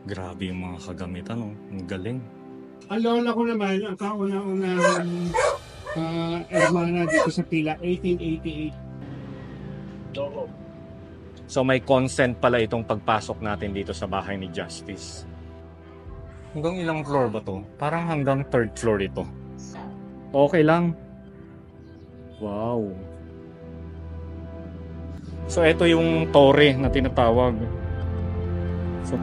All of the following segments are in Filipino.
Grabe yung mga kagamitan, no? Ang galing. Ang lola ko naman, ang kauna-unahang ermana dito sa pila, 1888. So may consent pala itong pagpasok natin dito sa bahay ni Justice. Hanggang ilang floor ba to? Parang hanggang third floor ito. Okay lang. Wow. So ito yung tore na tinatawag. So,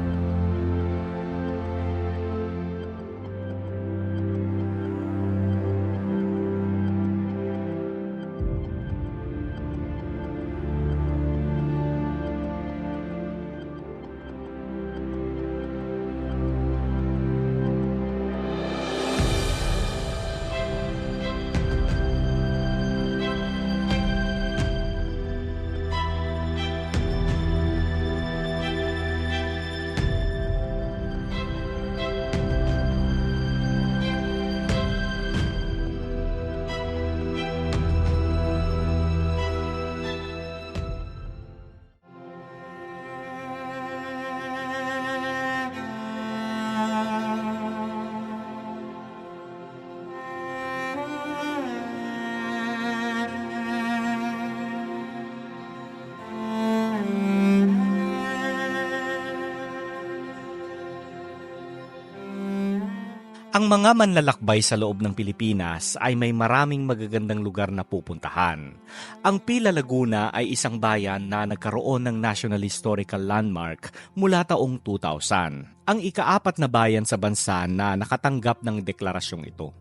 Ang mga manlalakbay sa loob ng Pilipinas ay may maraming magagandang lugar na pupuntahan. Ang Pila Laguna ay isang bayan na nagkaroon ng National Historical Landmark mula taong 2000. Ang ika-4 na bayan sa bansa na nakatanggap ng deklarasyong ito.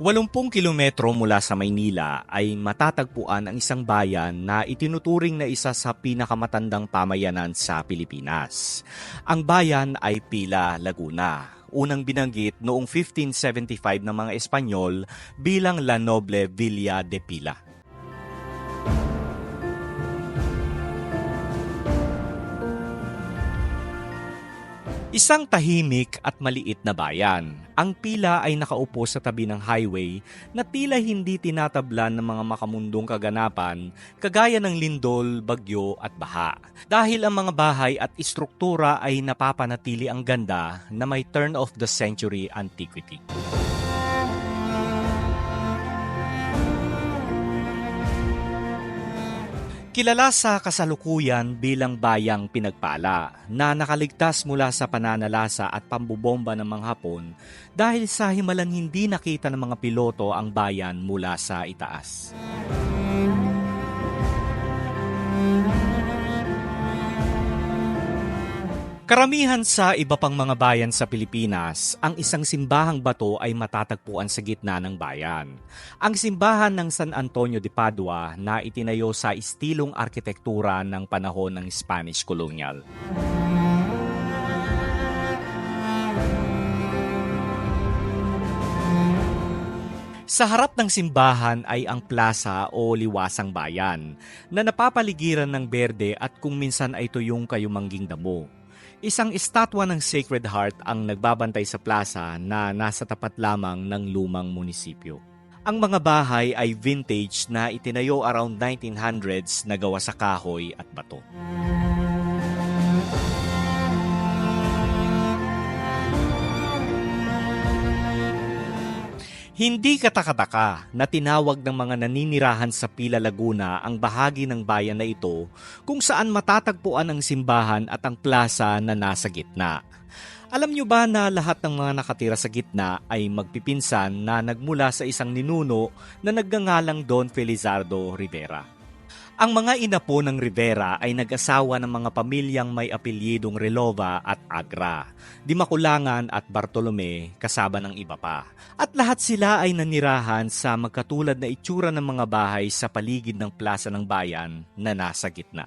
80 kilometro mula sa Maynila ay matatagpuan ang isang bayan na itinuturing na isa sa pinakamatandang pamayanan sa Pilipinas. Ang bayan ay Pila, Laguna. Unang binanggit noong 1575 ng mga Espanyol bilang La Noble Villa de Pila. Isang tahimik at maliit na bayan. Ang Pila ay nakaupo sa tabi ng highway na tila hindi tinatablan ng mga makamundong kaganapan kagaya ng lindol, bagyo at baha. Dahil ang mga bahay at istruktura ay napapanatili ang ganda na may turn of the century antiquity. Kilala sa kasalukuyan bilang bayang pinagpala na nakaligtas mula sa pananalasa at pambubomba ng mga Hapon dahil sa himalang hindi nakita ng mga piloto ang bayan mula sa itaas. Karamihan sa iba pang mga bayan sa Pilipinas, ang isang simbahang bato ay matatagpuan sa gitna ng bayan. Ang simbahan ng San Antonio de Padua na itinayo sa istilong arkitektura ng panahon ng Spanish colonial. Sa harap ng simbahan ay ang plaza o liwasang bayan na napapaligiran ng berde at kung minsan ay tuyong kayumangging damo. Isang estatwa ng Sacred Heart ang nagbabantay sa plaza na nasa tapat lamang ng lumang munisipyo. Ang mga bahay ay vintage na itinayo around 1900s na gawa sa kahoy at bato. Hindi katakataka na tinawag ng mga naninirahan sa Pila Laguna ang bahagi ng bayan na ito kung saan matatagpuan ang simbahan at ang plaza na nasa gitna. Alam niyo ba na lahat ng mga nakatira sa gitna ay magpipinsan na nagmula sa isang ninuno na nagngangalang Don Felizardo Rivera? Ang mga inapo ng Rivera ay nag-asawa ng mga pamilyang may apelyidong Relova at Agra, Dimakulangan at Bartolome kasama ng iba pa. At lahat sila ay nanirahan sa magkatulad na itsura ng mga bahay sa paligid ng plaza ng bayan na nasa gitna.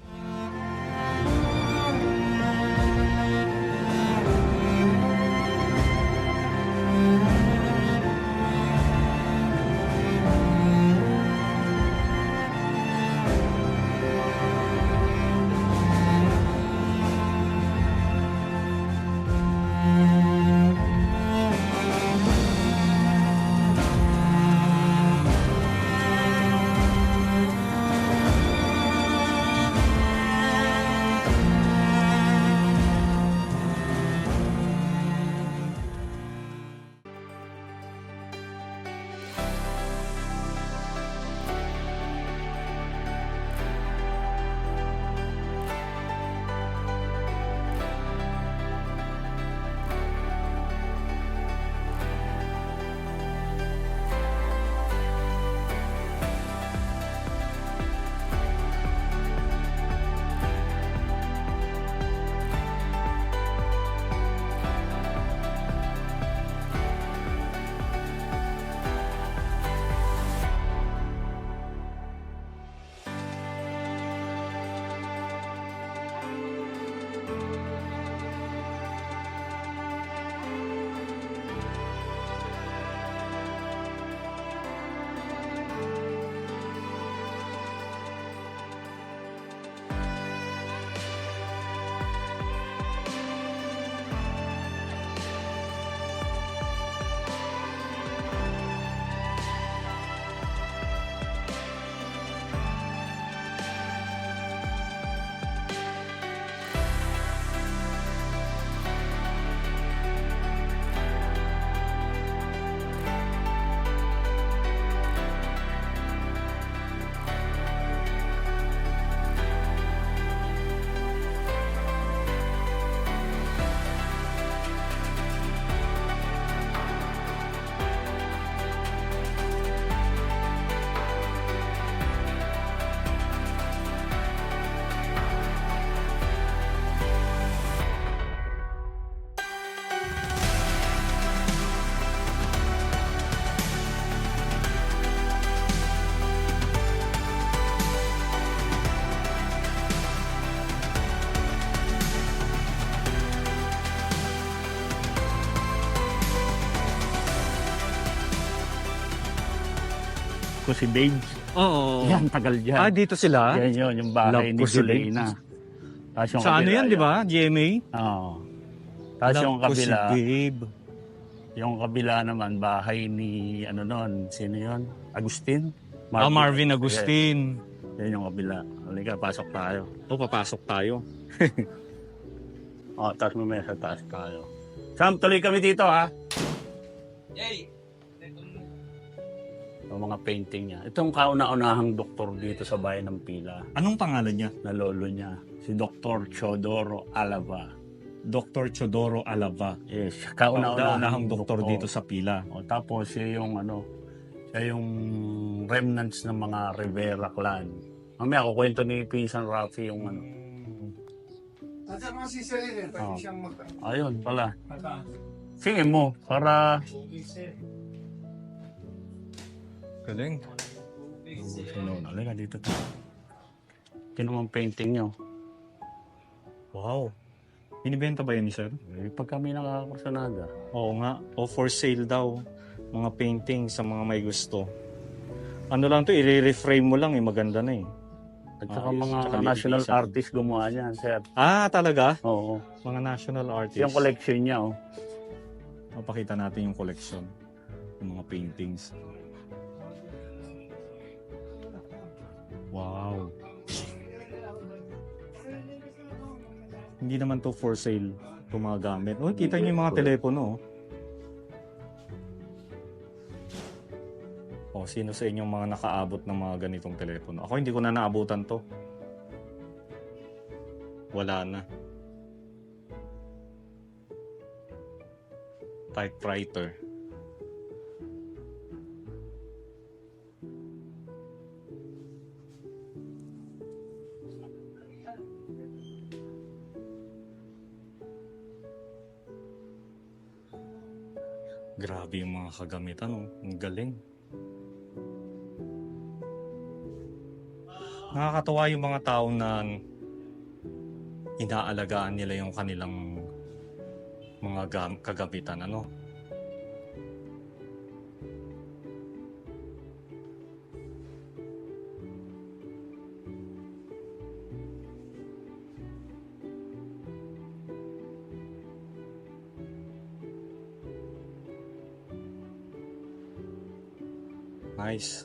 ko si Babes. Oo. Yan, tagal dyan. Ah, dito sila? Yan yun, yung bahay Love ni ko si Julena. Tapos yung Sa ano kabila, yan, di ba? GMA? Oo. Tapos yung Love ko si kabila, Babe. yung kabila naman, bahay ni, ano nun, sino yun? Agustin? Marvin Agustin. Yan yung kabila. Halika, pasok tayo. O, papasok tayo. Tapos mamaya sa taas tayo. Sam, tuloy kami dito, ha? Yung mga painting niya. Itong kauna-unahang doktor dito sa bayan ng Pila, Anong pangalan niya? na lolo niya, si Dr. Chodoro Alava. Dr. Chodoro Alava. Yes, Kauna-unahang doktor dito sa Pila. Tapos siya yung siya yung remnants ng mga Rivera clan. Mamaya kukwento ni Pinsan Rafi yung At sa mga sisirin, pwede siyang Ayun pala. Sige mo, para Galing. Halika dito tayo. Kinumang painting niyo. Wow. Binibenta ba yan ni sir? Pag kami nakakakursanada. Oo nga. O for sale daw. Mga painting sa mga may gusto. Ano lang to, i-reframe mo lang maganda na eh. At saka Ayos. mga Tsaka national lilinisan. artist gumawa niyan, sir. Ah, talaga? Oo. Mga national artists. Yung collection niya, Mapakita natin yung collection ng mga paintings. Wow. Hindi naman to for sale itong mga gamit. Oh, kita niyo yung mga telepono. Oh, sino sa inyong mga nakaabot ng mga ganitong telepono? Ako hindi ko na naabutan to. Wala na. Typewriter. Grabe yung mga kagamitan, oh. Ang galing. Nakakatawa yung mga tao na inaalagaan nila yung kanilang mga kagamitan, ano? Nice.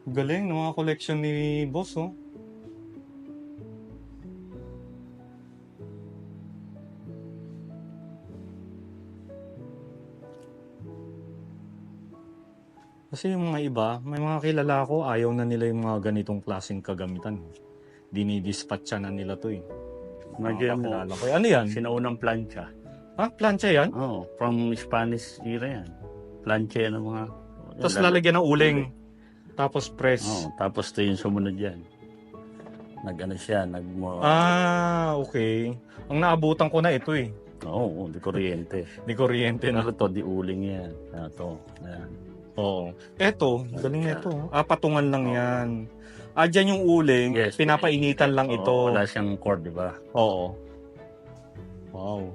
Galing ng mga collection ni boss, oh. Kasi yung mga iba, may mga kilala ko, ayaw na nila yung mga ganitong klaseng kagamitan. Dinidispatcha na nila to eh. Medyo mo, Kakilala ko. Ano yan? sinaunang plancha. Ha? Plancha yan? From Spanish era yan. Plancha yan ng mga... Tapos lalagyan ng uling. Tapos press. Tapos ito yung sumunod yan. Nag-ano siya, Ah, okay. Ang naabutan ko na ito eh. di kuryente. Di kuryente na. Ano to, di uling yan. Ayan. Oo. Eto, galing na ito. Patungan lang yan. Dyan yung uling, Yes. pinapainitan lang ito. Wala siyang cord, di ba? Oo. Wow.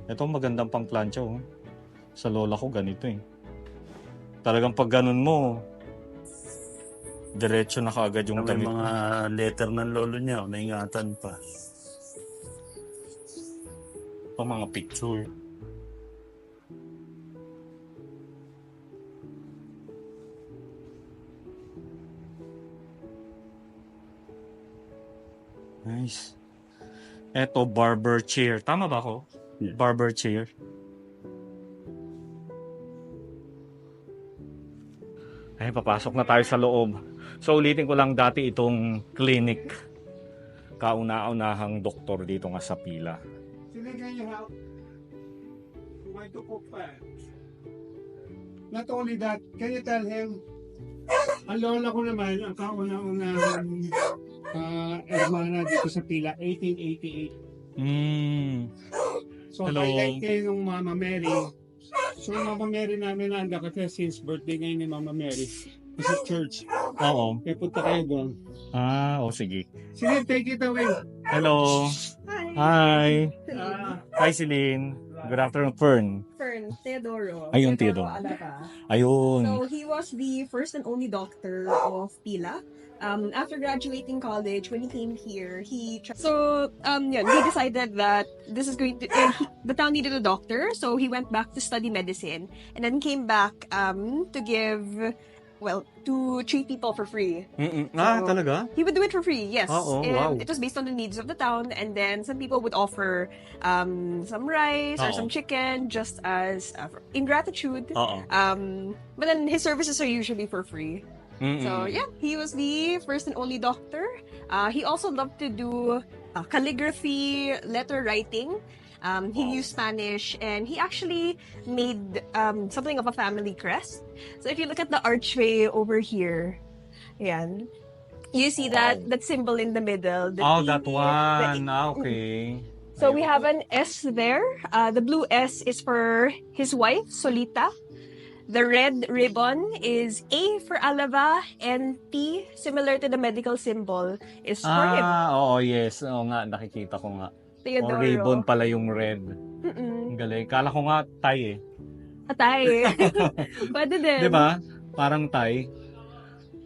Ito magandang pang plancha, oh. Sa lola ko ganito eh. Talagang pag ganun mo, diretso na kaagad yung May damit. mga letter ng lolo niya, naingatan pa. Pang mga picture. Nice. Eto, barber chair. Tama ba ako? Yeah. Barber chair. Ay, papasok na tayo sa loob. So, ulitin ko lang dati itong clinic. Kauna-unahang doktor dito nga sa Pila. Sila can you help? Why to cook pa? Not only that, can you tell him, ang lola ko naman, ang kauna-unahang hermana dito sa Pila, 1888. So, Hello. highlight kayo ng Mama Mary. So, Mama Mary namin nanda kasi since birthday ngayon ni Mama Mary. Sa church. Oo. Kaya punta kayo doon. Sige. Sige, take it away. Hello. Hi. Ah, Hi, Celine. Good afternoon, Fern. Fern Teodoro. Ayun, Teodoro. Alava. Ayun. So he was the first and only doctor of Pila. After graduating college, when he came here, he decided that this is going to the town needed a doctor, so he went back to study medicine, and then came back to treat people for free. Talaga? He would do it for free, yes. Oo, and wow. it was based on the needs of the town, and then some people would offer some rice or Oo. some chicken just as in gratitude. Oo. But then his services are usually for free. So yeah, he was the first and only doctor. He also loved to do calligraphy, letter writing. He used Spanish, and he actually made something of a family crest. So if you look at the archway over here, yan, you see that symbol in the middle. The That T, one. the- Okay. So we have an S there. The blue S is for his wife, Solita. The red ribbon is A for Alava, and T, similar to the medical symbol, is for him, Oo, yes. Oo nga, nakikita ko nga. Teodoro. Ribbon pala yung red. Mm-mm. Ang galing. Kala ko nga tie eh. Atay. Pwede din. Di ba? Parang tie.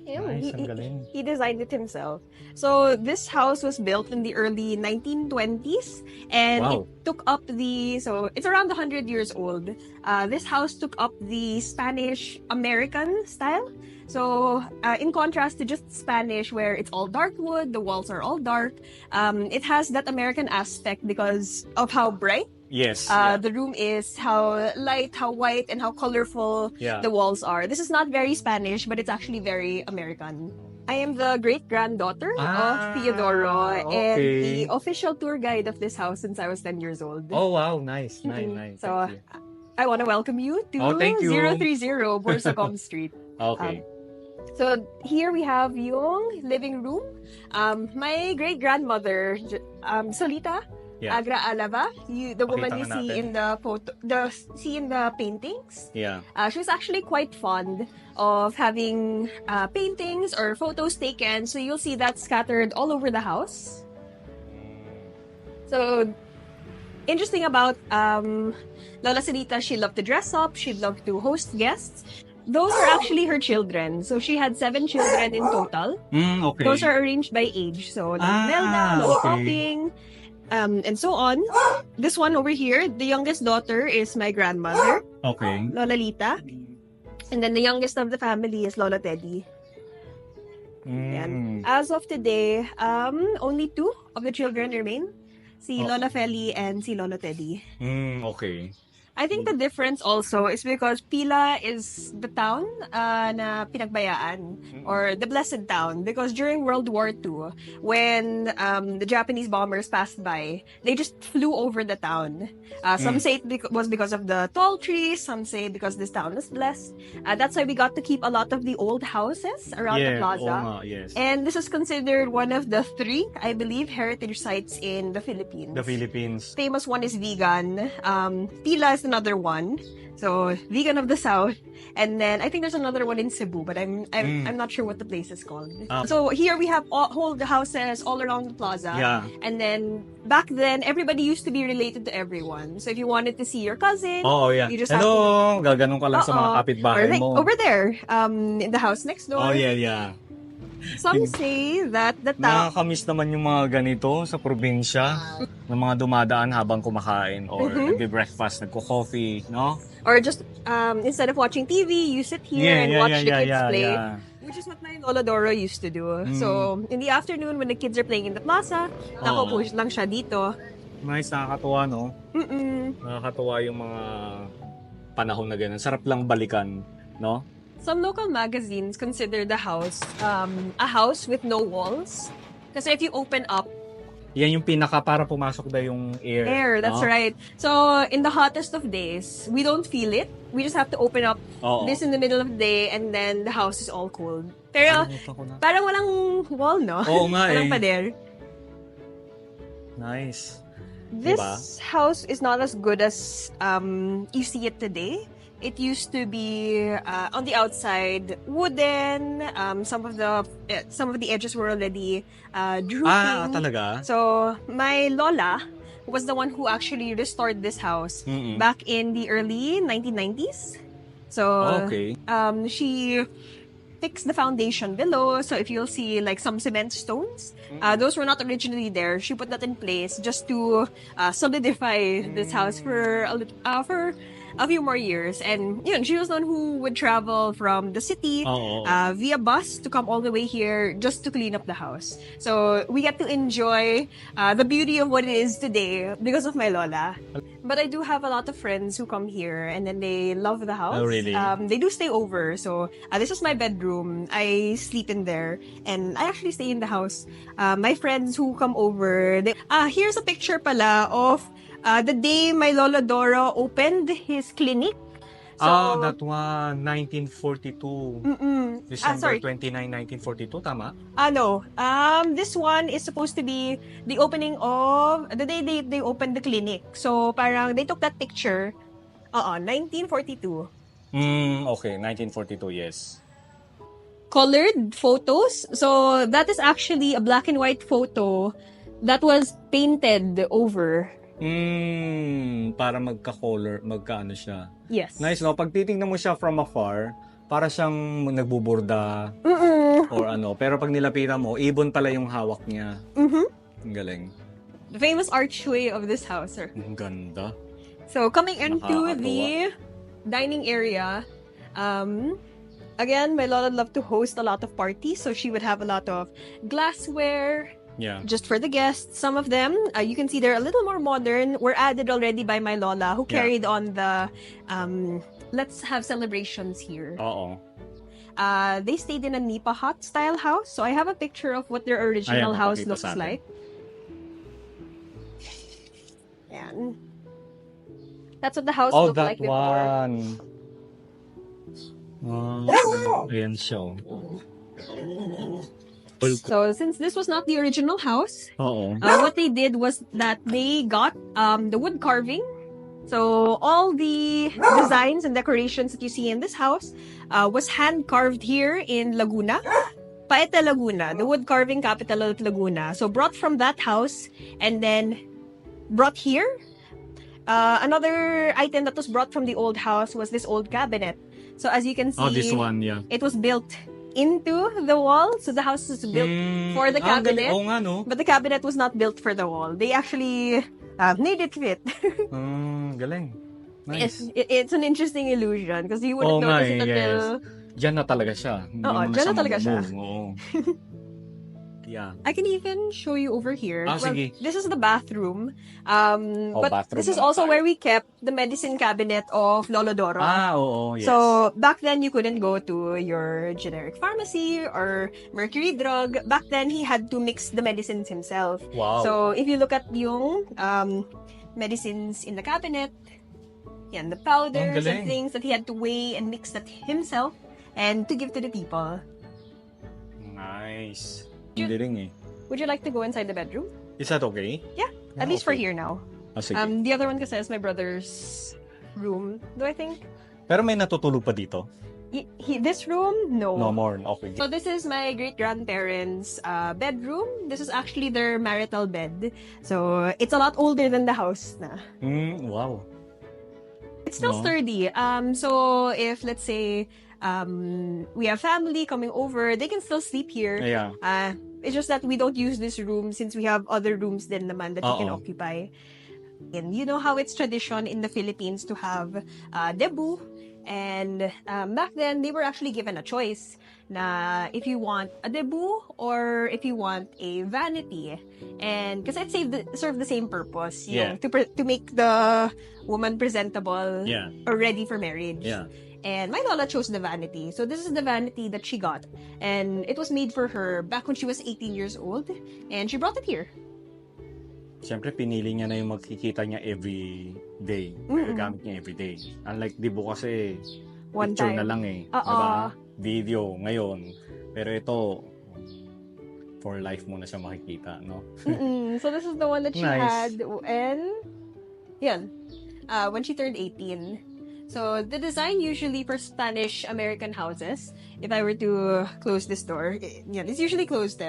Yeah, Nice, ang galing. he designed it himself. So this house was built in the early 1920s, and Wow. it took up it's around 100 years old. This house took up the Spanish American style. So in contrast to just Spanish, where it's all dark wood, the walls are all dark, it has that American aspect because of how bright Yes. the room is, how light, how white, and how colorful Yeah. the walls are. This is not very Spanish, but it's actually very American. I am the great-granddaughter of Teodoro and okay. the official tour guide of this house since I was 10 years old. Oh, wow. Nice. Mm-mm. Nice. So, Thank you. I want to welcome you to Thank you. 030 Borsacom Street. Okay. So here we have yung living room. My great-grandmother, Solita, Yeah. Agra Alava, the woman Pakita you nga see natin. in the photo, see in the paintings. Yeah. She was actually quite fond of having paintings or photos taken, so you'll see that scattered all over the house. So, interesting about Lola Solita, she loved to dress up, she loved to host guests. Those are actually her children. So she had 7 children in total. Okay. Those are arranged by age. So, Nelda, Lola okay. Popping, and so on. This one over here, the youngest daughter is my grandmother, Okay. Lola Lita. And then the youngest of the family is Lola Teddy. Yan. As of today, only 2 of the children remain. Si Lola Feli and si Lola Teddy. Okay. I think the difference also is because Pila is the town na pinagbayaan, or the blessed town, because during World War II, when the Japanese bombers passed by, they just flew over the town. Some say it was because of the tall trees, some say because this town was blessed. That's why we got to keep a lot of the old houses around the plaza. Yes. And this is considered one of the 3, I believe, heritage sites in the Philippines. The Philippines. Famous one is Vegan. Pila is another one. So Vegan of the South, and then I think there's another one in Cebu, but I'm not sure what the place is called. So here we have whole the houses all around the plaza. Yeah. And then back then, everybody used to be related to everyone. So if you wanted to see your cousin, Oh, yeah. you just Hello! Gaganong ka lang sa mga Oo. kapitbahay or like mo. over there, in the house next door. Oh, yeah. Some say that the town. Nakakamiss naman yung mga ganito sa probinsya. Ng mga dumadaan habang kumakain or nagbe-breakfast, nagko-coffee, no? Or just instead of watching TV, you sit here and watch the kids play. Yeah. Which is what my Lola Doro used to do. So, in the afternoon, when the kids are playing in the plaza, nakaupo lang siya dito. Nice, nakakatuwa, no? Nakakatuwa yung mga panahon na ganun. Sarap lang balikan, no? Some local magazines consider the house a house with no walls. Kasi if you open up, Yan yung pinaka para pumasok na yung air. that's no? right. So, in the hottest of days, we don't feel it. We just have to open up Oo. this in the middle of the day, and then the house is all cold. Pero, Nakalimutan ko na. parang walang wall, no? Oo nga Walang eh. pader. Nice. This Diba? house is not as good as you see it today. It used to be on the outside wooden. Some of the edges were already drooping. Talaga? So my lola was the one who actually restored this house Mm-mm. back in the early 1990s. So Okay. she fixed the foundation below. So if you'll see like some cement stones, those were not originally there. She put that in place just to solidify this house for for a few more years. And yun, she was the one who would travel from the city Oo. via bus to come all the way here just to clean up the house. So we get to enjoy the beauty of what it is today because of my lola. But I do have a lot of friends who come here and then they love the house. Oh, really? They do stay over. So this is my bedroom. I sleep in there and I actually stay in the house. My friends who come over, here's a picture pala of the day my Lola Dora opened his clinic. So, that one, 1942. mm-mm. December Sorry. 29, 1942, tama? No. This one is supposed to be the opening of the day they opened the clinic. So parang they took that picture. 1942. Okay, 1942, yes. Colored photos. So that is actually a black and white photo that was painted over. Para magkaano siya. Yes. Nice, no? Pag titingnan mo siya from afar, para siyang nagbuburda or ano. Pero pag nilapitan mo, ibon pala yung hawak niya. Ang galing. The famous archway of this house, sir. Ang ganda. So coming into Nakakatuwa. the dining area, again, my Lola loved to host a lot of parties. So she would have a lot of glassware, Yeah. just for the guests. Some of them, you can see they're a little more modern, were added already by my Lola, who Yeah. carried on the, let's have celebrations here. Oo. They stayed in a Nipa hut style house. So I have a picture of what their original Ayan, house napakita looks sa atin. like. Yan. That's what the house Oh, looked that like before. one. Ayan siya. So since this was not the original house, Oo. what they did was that they got the wood carving. So all the designs and decorations that you see in this house was hand carved here in Laguna. Paete, Laguna, the wood carving capital of Laguna. So brought from that house and then brought here. Another item that was brought from the old house was this old cabinet. So as you can see, Oh, this one, yeah. it was built into the wall. So the house was built for the cabinet. Oo nga, no? But the cabinet was not built for the wall. They actually made it fit. Galing. Nice. It's an interesting illusion because you Oo wouldn't nga notice it until... Diyan na talaga siya. Hindi Oo, mo na diyan siya na talaga siya. mamove. Oo. Yeah. I can even show you over here. Sige. This is the bathroom. But bathroom this is na also tayo. where we kept the medicine cabinet of Lolo Doro. Oo, yes. So, back then, you couldn't go to your generic pharmacy or Mercury Drug. Back then, he had to mix the medicines himself. Wow. So, if you look at yung medicines in the cabinet, yan, the powders galing. and things that he had to weigh and mix that himself and to give to the people. Nice. You- Hindi rin eh. Would you like to go inside the bedroom? Is that okay? Yeah, at least for okay. here now. Sige. The other one kasi is my brother's room, do I think? Pero may natutulog pa dito? This room? No. No more. Okay. So this is my great-grandparents' bedroom. This is actually their marital bed. So it's a lot older than the house na. Wow. It's still No. sturdy. So if, let's say, we have family coming over, they can still sleep here. Yeah. It's just that we don't use this room since we have other rooms din naman that we can Oo. occupy. And you know how it's tradition in the Philippines to have debut. And back then, they were actually given a choice na if you want a debut or if you want a vanity. And because it served the same purpose. Yeah. Yung to make the woman presentable Yeah. or ready for marriage. Yeah. And my Lola chose the vanity. So this is the vanity that she got. And it was made for her back when she was 18 years old. And she brought it here. Siyempre, pinili niya na yung magkikita niya every day. Gagamit niya every day. Unlike Dibo kasi, One picture time. na lang eh. Oo. Diba? Video ngayon. Pero ito, for life mo na siya makikita, no? So this is the one that she Nice. had. And, yan. When she turned 18. So the design usually for Spanish-American houses, if I were to close this door, yan, it's usually closed.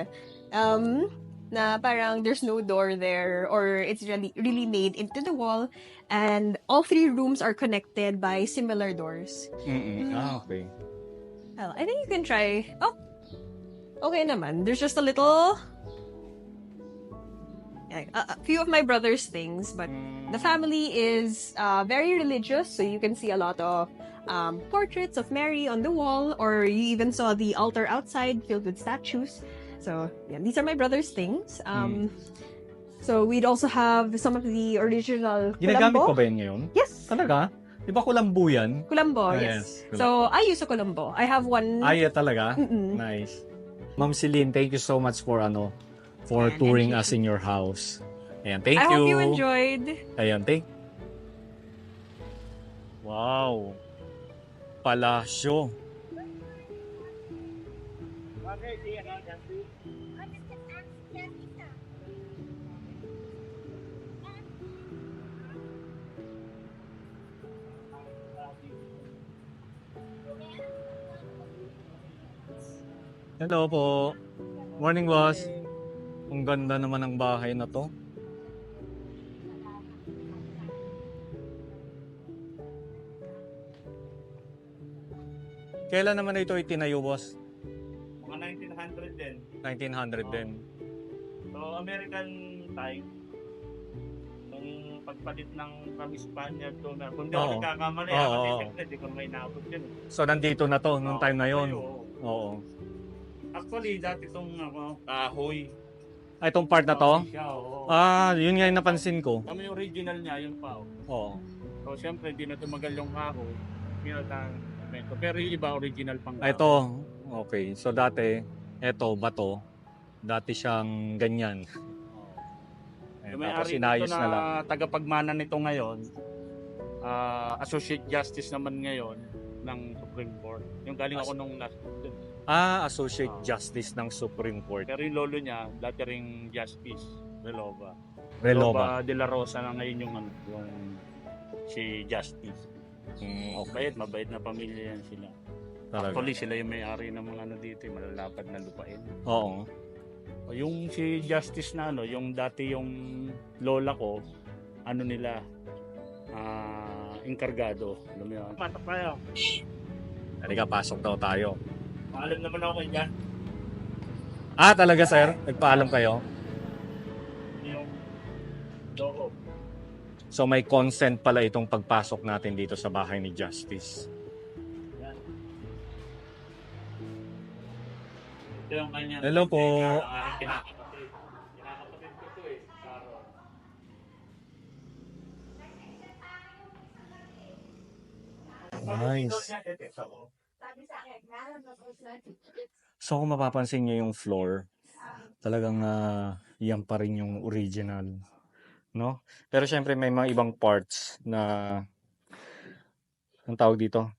na parang there's no door there or it's really made into the wall, and all three rooms are connected by similar doors. Okay. Well, I think you can try. Oh, okay naman. There's just a little, a few of my brother's things, but the family is very religious, so you can see a lot of portraits of Mary on the wall, or you even saw the altar outside filled with statues. So yeah, these are my brother's things. So we'd also have some of the original Ginagamit kulambo. ko ba yun ngayon? Yes, Talaga? Di ba kulambo yan? kulambo. Ah, Yes. yes. So I use a kulambo. I have one. Ay, talaga? Mm-mm. Nice. Ma'am Celine, thank you so much for for Ayan, touring and us in your house. Ayan, thank I you. hope you enjoyed. Ayan, Wow. Palasyo. Hello po. Morning, boss. Ang ganda naman ng bahay na to. Kailan naman ito itinayo, boss? Mga 1900 din. 1900 din. So, American time, nung pagpalit ng kami Spaniard to na, kung di ako Oo. nagkakamali, Oo, kasi oo. siyempre, di ko may naabot yun. So, nandito na to nung time na yon. Oo. Oo. Actually, dati itong kahoy. Ay, itong part na to? Siya, oo. Ah, yun nga yung napansin ko. Kami yung original niya, yun pa. Oo. So, siyempre, hindi na tumagal yung kahoy. Pero yung iba, original pang Ah, ito. Okay. So, dati, eto, bato. Dati siyang ganyan. Ayan, Yung tapos may-ari inayos nito na lang. na tagapagmana nito ngayon, Associate Justice naman ngayon ng Supreme Court. Yung galing ako nung last. Ah, Associate Justice ng Supreme Court. Pero yung lolo niya, dati ring Justice, Relova. Relova. De la Rosa na ngayon yung si Justice. Okay. Mabait na pamilya yan sila. Talaga. Actually, sila yung may-ari ng mga dito, yung malalapad na lupain. Oo. Yung si Justice na yung dati yung lola ko, nila, enkargado. Alam mo yun? Patak tayo. Halika, pasok daw tayo. Paalam naman ako kay Jan. Ah, talaga, sir? Nagpaalam kayo? Yung logo. So, may consent pala itong pagpasok natin dito sa bahay ni Justice. Ito yung kanya. Hello po. Kinakapatid. Kinakapatid ko to Sharon. Nice. So, kung mapapansin nyo yung floor, talagang yan pa rin yung original. No? Pero syempre may mga ibang parts na ang tawag dito,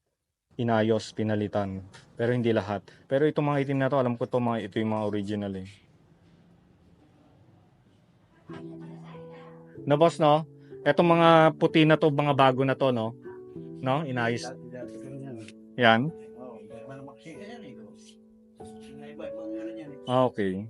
inayos, pinalitan. Pero hindi lahat. Pero itong mga itim na to, alam ko ito yung mga original eh. No, boss, no? Etong mga puti na to, mga bago na to, no? No? Inayos. Yan. Ah, okay.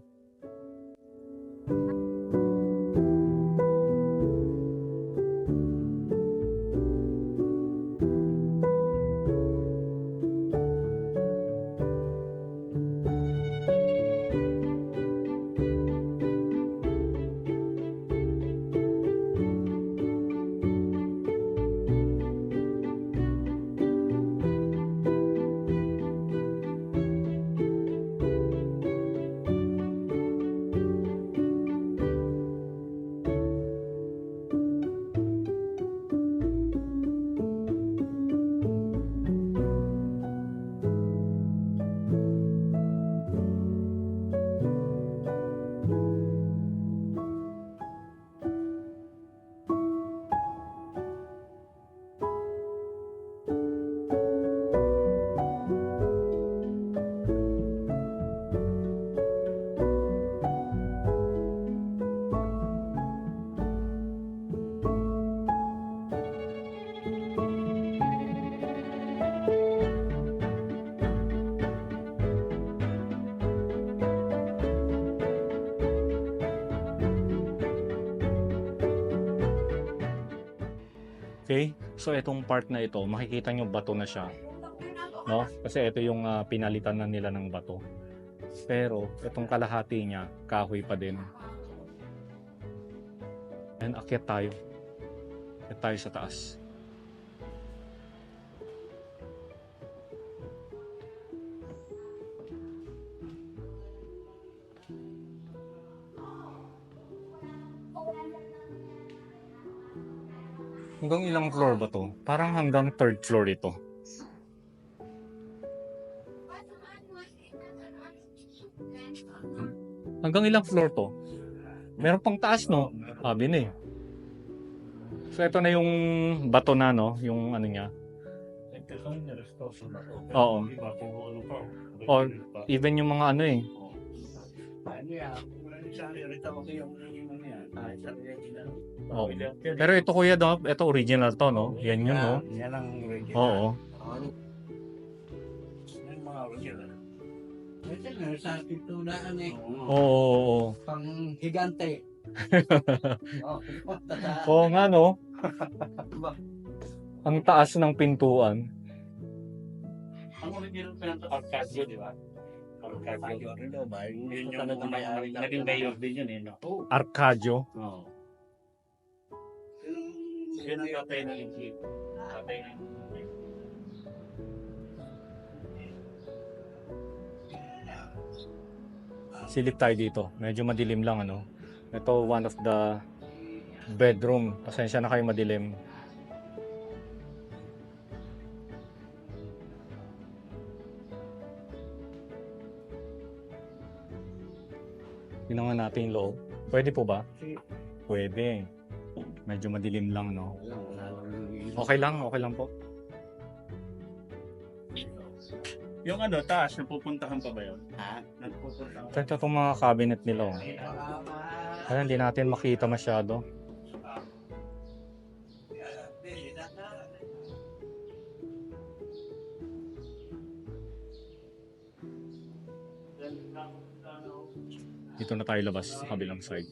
Okay? So itong part na ito, makikita nyo bato na siya. No? Kasi ito yung pinalitan na nila ng bato. Pero itong kalahati niya, kahoy pa din. And akyat tayo. Akyat tayo sa taas. Hanggang ilang floor ba to? Parang hanggang third floor ito. Hanggang ilang floor to? Meron pang taas, no? Sabi na eh. So ito na yung bato na, no? Yung ano niya. Oo. Or even yung mga ano eh. Oh. Pero ito kuya, no? Ito original to, no? Yan yun, no? Yan ang original. Oo. Yan mga original. Ito na, sa pintulaan eh. Oo. Pang higante. Oo nga, no? Ang taas ng pintuan. Ang original pa ng Arcadio, di ba? Arcadio. Yun yung naging mayor din yun, eh, no? Arcadio. Oo. Yun ang tatay na legit. Tatay na legit. Silip tayo dito. Medyo madilim lang, ano? Ito, one of the bedroom. Pasensya na kayo madilim. Tingnan nga natin yung loob. Pwede po ba? Pwede. Medyo madilim lang, no? Okay lang po. Yung ano, taas, napupuntahan pa ba yun? Ha? Napupuntahan pa. Ito itong mga cabinet nila, oh. Kaya hindi natin makita masyado. Dito na tayo labas sa kabilang side.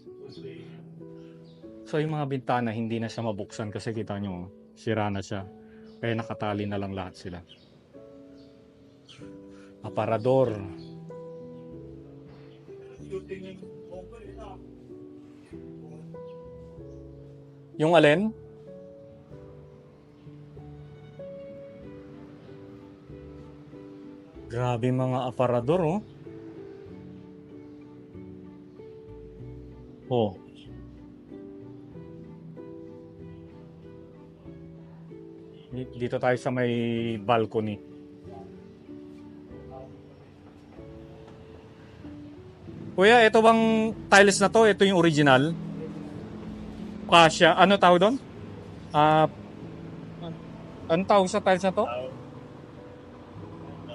So yung mga bintana hindi na siya mabuksan kasi kita nyo, sira na siya. Kaya nakatali na lang lahat sila. Aparador. Yung alin? Grabe mga aparador, oh. Oh. Dito tayo sa may balcony. Kuya, ito bang tiles na to? Ito yung original? Kasya. Ano tawag doon? Ano tawag sa tiles na to?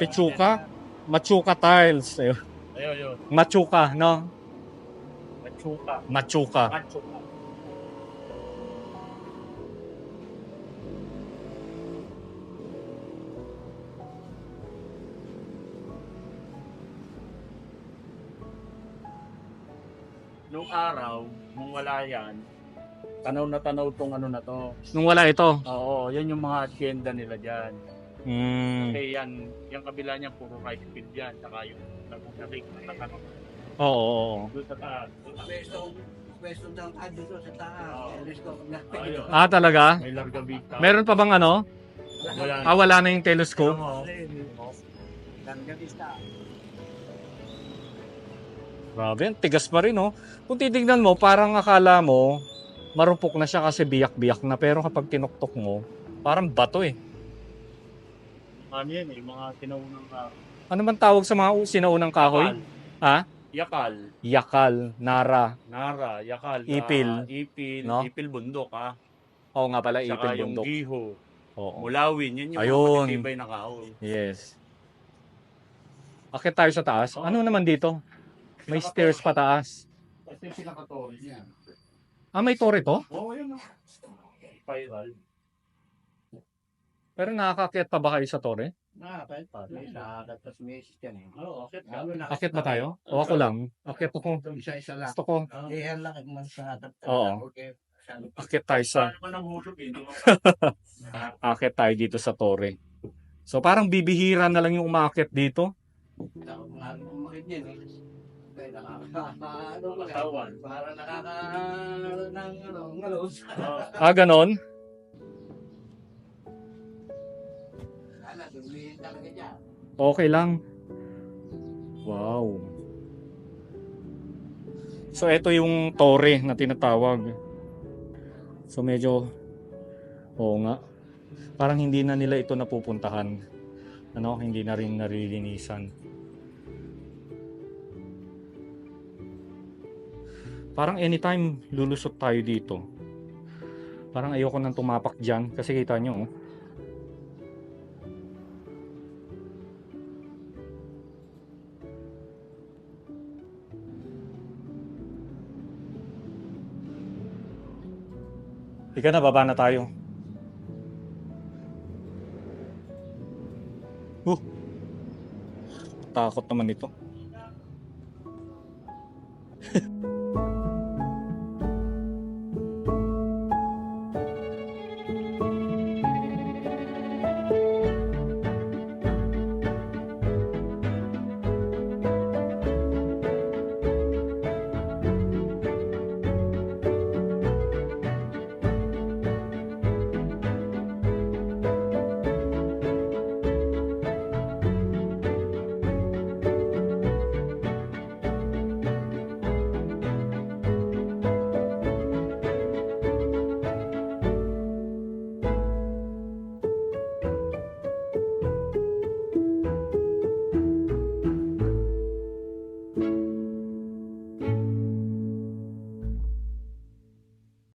Pichuka? Machuka tiles. Ayun. Ayun. Machuka, no? Machuka. Machuka. Machuka. Nung araw, nung wala yan, tanaw na tanaw tong ano na to. Nung wala ito. Oo, yan yung mga hacienda nila dyan. Hmm. Kasi yan, yung kabila niya puro rice field yan, saka yung nagusabik na tanong. Oo. Doon sa taas. Pwesto ng dito sa taas. Ayun. Talaga? May larga vista. Meron pa bang ano? Wala. Wala na yung telescope? Grabe, ang tigas pa rin, oh. Kung titignan mo, parang akala mo, marupok na siya kasi biyak-biyak na. Pero kapag tinuktok mo, parang bato eh. Ano yan eh, mga sinaunang Ano man tawag sa mga sinaunang kahoy? Ha? Yakal. Yakal, nara. Nara, yakal. Ipil. Ipil. No? Ipil bundok ha. Oo nga pala, Saka ipil yung bundok. giho. Oo. Mulawin. Yan yung Ayun. mga matitibay na kahoy. Yes. Akit tayo sa taas. Ano naman dito? May stairs pa taas. Ito yung pinaka-torre niya. May tore to? Oo, yun o. Spiral. Pero nakakakyat pa ba kayo sa tore? Kahit pa. May nakatas meses yan eh. Oo, akit ka. Akit ba tayo? O ako lang. Akit ako. Isa-isa lang. Gusto ko. Iyan lang man sa atap. Oo. Okay. Akit tayo sa akit tayo dito sa Torre. So parang bibihira na lang yung umaakit dito. Umakit yan eh. Kaya para ngalos. Ganon. Dumihin talaga dyan. Okay lang. Wow. So ito yung Torre na tinatawag. So medyo oo nga. Parang hindi na nila ito napupuntahan. Ano, hindi na rin narilinisan. Parang anytime lulusot tayo dito. Parang ayoko nang tumapak dyan kasi kita nyo, oh. Ika na, baba na tayo. Takot naman ito.